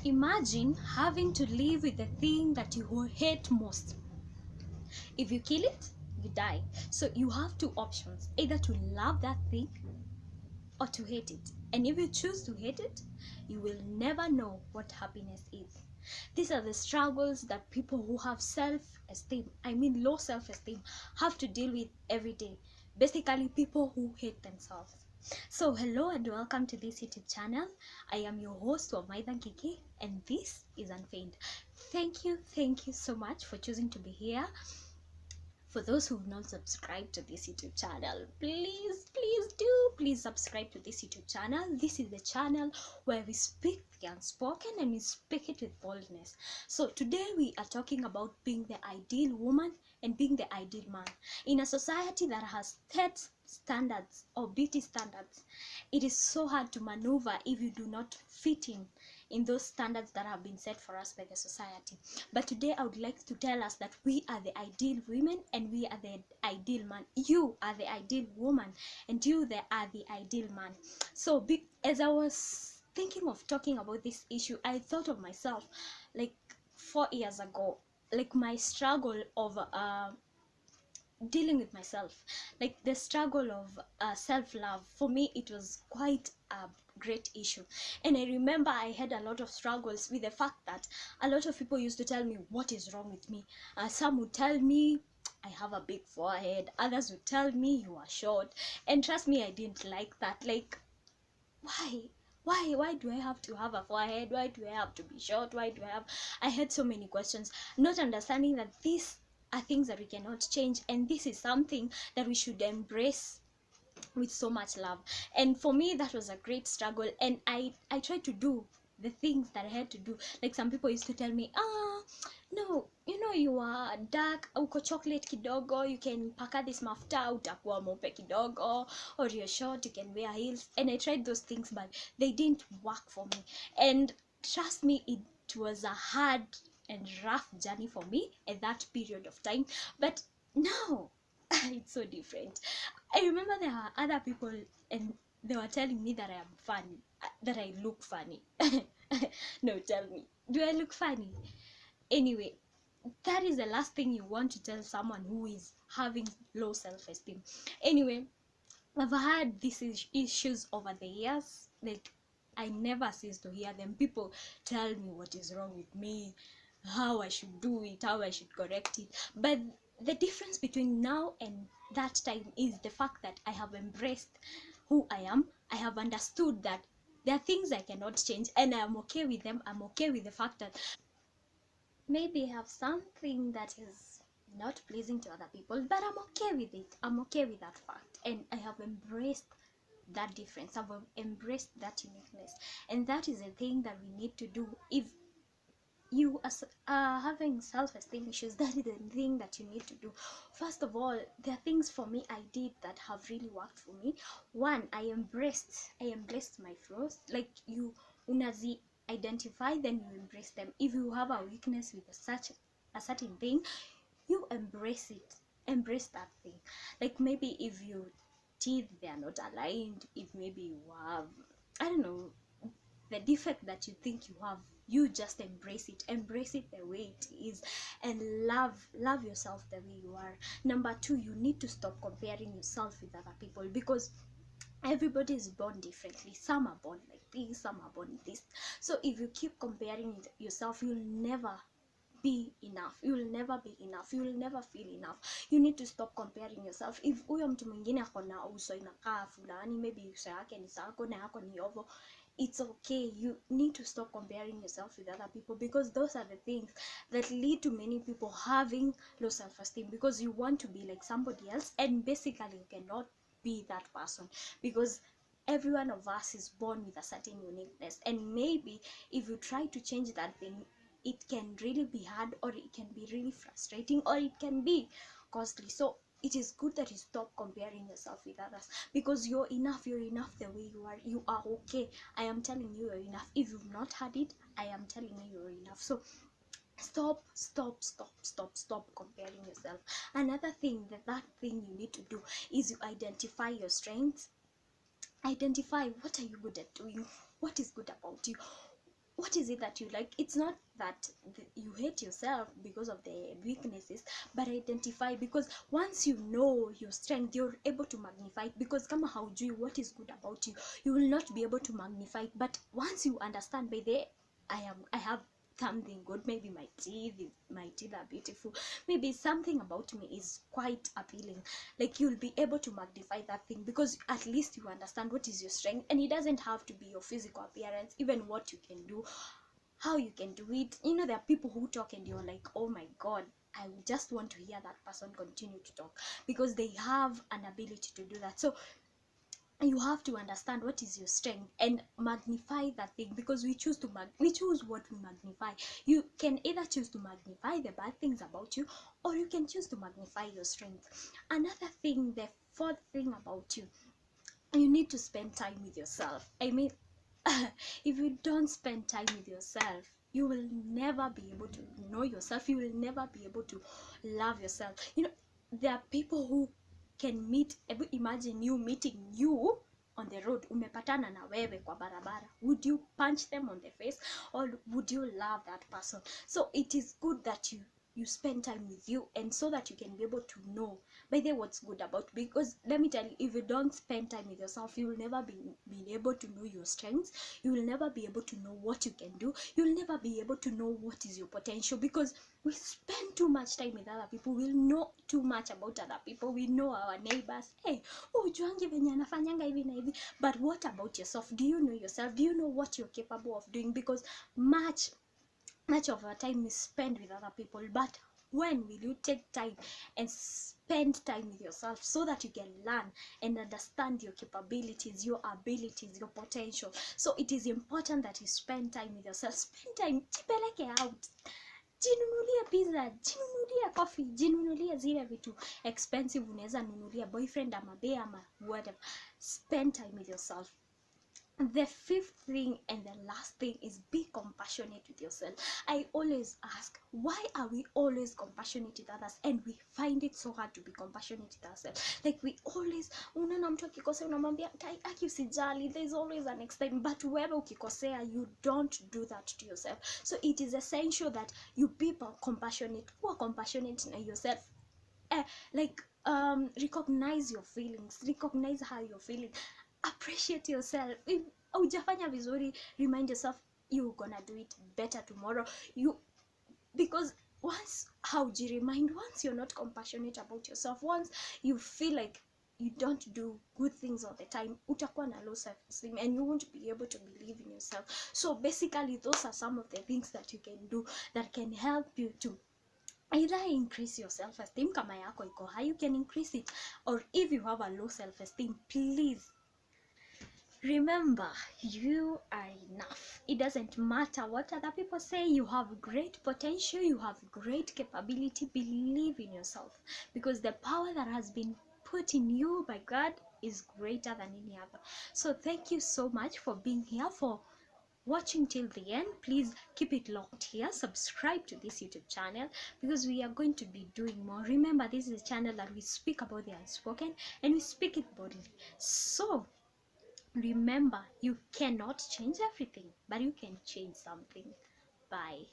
Imagine having to live with the thing that you hate most. If you kill it, you die. So you have two options, either to love that thing or to hate it. And if you choose to hate it, you will never know what happiness is. These are the struggles that people who have self-esteem, I mean low self-esteem, have to deal with every day. Basically, people who hate themselves. So hello and welcome to this YouTube channel. I am your host Wamaitha Kiki and this is Unfeigned. Thank you so much for choosing to be here. For those who've not subscribed to this YouTube channel, please subscribe to this YouTube channel. This is the channel where we speak the unspoken and we speak it with boldness. So today we are talking about being the ideal woman and being the ideal man. In a society that has set standards or beauty standards, it is so hard to maneuver if you do not fit in those standards that have been set for us by the society. But today I would like to tell us that we are the ideal women and we are the ideal man. You are the ideal woman and you are the ideal man. So as I was thinking of talking about this issue, I thought of myself like 4 years ago, like my struggle of dealing with myself, like the struggle of self-love. For me it was quite a great issue, and I remember I had a lot of struggles with the fact that a lot of people used to tell me what is wrong with me. Some would tell me I have a big forehead, others would tell me you are short, and trust me, I didn't like that. Like, why do I have to have a forehead? Why do I have to be short? I had so many questions, not understanding that these are things that we cannot change, and this is something that we should embrace with so much love. And for me that was a great struggle, and I tried to do the things that I had to do. Like, some people used to tell me, no, you are dark, uko chocolate kidogo, you can paka this mafuta, utakuwa mweupe kidogo, or you're short, you can wear heels. And I tried those things, but they didn't work for me. And trust me, it was a hard and rough journey for me at that period of time. But now it's so different. I remember there are other people and they were telling me that I am funny, that I look funny. No, tell me, do I look funny? Anyway, that is the last thing you want to tell someone who is having low self-esteem. Anyway, I've had these issues over the years. Like, I never cease to hear them. People tell me what is wrong with me, how I should do it, how I should correct it. But the difference between now and that time is the fact that I have embraced who I am. I have understood that there are things I cannot change, and I am okay with them. I'm okay with the fact that maybe I have something that is not pleasing to other people, but I'm okay with it. I'm okay with that fact, and I have embraced that difference. I've embraced that uniqueness, and that is a thing that we need to do. If you are having self-esteem issues, that is the thing that you need to do. First of all, there are things for me I did that have really worked for me. One, I embraced my flaws. Like, you unazi identify, then you embrace them. If you have a weakness with a certain thing, you embrace it. Embrace that thing. Like, maybe if your teeth, they are not aligned, if maybe you have, I don't know, the defect that you think you have, you just embrace it the way it is, and love yourself the way you are. Number two, you need to stop comparing yourself with other people, because everybody is born differently. Some are born like this, some are born this. So if you keep comparing yourself, you'll never be enough. You will never be enough. You will never feel enough. You need to stop comparing yourself. If huyo mtu mwingine ako na uso inakaa fulani, maybe uso yake ni sako na yako ni oval, it's okay. You need to stop comparing yourself with other people, because those are the things that lead to many people having low self-esteem, because you want to be like somebody else, and basically you cannot be that person, because every one of us is born with a certain uniqueness. And maybe if you try to change that thing, it can really be hard, or it can be really frustrating, or it can be costly. So it is good that you stop comparing yourself with others, because you're enough the way you are. You are okay. I am telling you, you're enough. If you've not had it, I am telling you, you're enough. So stop comparing yourself. Another thing, that thing you need to do is you identify your strengths. Identify what are you good at doing, what is good about you, what is it that you like. It's not that you hate yourself because of the weaknesses, but identify, because once you know your strength, you're able to magnify it. Because kama haujui what is good about you, you will not be able to magnify it. But once you understand, by the I have something good, maybe my teeth are beautiful, maybe something about me is quite appealing, like you'll be able to magnify that thing, because at least you understand what is your strength. And it doesn't have to be your physical appearance, even what you can do, how you can do it. You know, there are people who talk and you're like, oh my god, I just want to hear that person continue to talk, because they have an ability to do that. So you have to understand what is your strength and magnify that thing, because we choose what we magnify. You can either choose to magnify the bad things about you, or you can choose to magnify your strength. Another thing, the fourth thing about you, you need to spend time with yourself. I mean, if you don't spend time with yourself, you will never be able to know yourself. You will never be able to love yourself. You know, there are people who can meet, imagine you meeting you on the road, umepatana na wewe kwa barabara, would you punch them on the face, or would you love that person? So it is good that you spend time with you, and so that you can be able to know by the what's good about you. Because let me tell you, if you don't spend time with yourself, you will never be able to know your strengths. You will never be able to know what you can do. You will never be able to know what is your potential, because we spend too much time with other people. We know too much about other people. We know our neighbors. Hey, oh, juangi venye anafanyanga hivi na hivi. But what about yourself? Do you know yourself? Do you know what you're capable of doing? Because much of our time is spent with other people. But when will you take time and spend time with yourself, so that you can learn and understand your capabilities, your abilities, your potential? So it is important that you spend time with yourself. Spend time, jipeleke out, jinunulie pizza, jinunulie coffee, jinunulie zile vitu expensive unaweza nunulia boyfriend ama bae ama whatever. Spend time with yourself. The fifth thing and the last thing is be compassionate with yourself. I always ask, why are we always compassionate with others, and we find it so hard to be compassionate with ourselves? Like we always, unaona mtu akikosea unamwambia aki usijali, there's always a next time. But wewe ukikosea, you don't do that to yourself. So it is essential that you be compassionate. Who are compassionate in yourself? Recognize your feelings, recognize how you're feeling, appreciate yourself. If hujafanya vizuri, remind yourself you're gonna do it better tomorrow. Because once once you're not compassionate about yourself, once you feel like you don't do good things all the time, utakuwa na low self-esteem, and you won't be able to believe in yourself. So basically, those are some of the things that you can do that can help you to either increase your self-esteem. Kama yako iko high, you can increase it. Or if you have a low self-esteem, please remember, you are enough. It doesn't matter what other people say. You have great potential, you have great capability. Believe in yourself, because the power that has been put in you by God is greater than any other. So thank you so much for being here, for watching till the end. Please keep it locked here, subscribe to this YouTube channel, because we are going to be doing more. Remember, this is a channel that we speak about the unspoken, and we speak it boldly. So remember, you cannot change everything, but you can change something. Bye.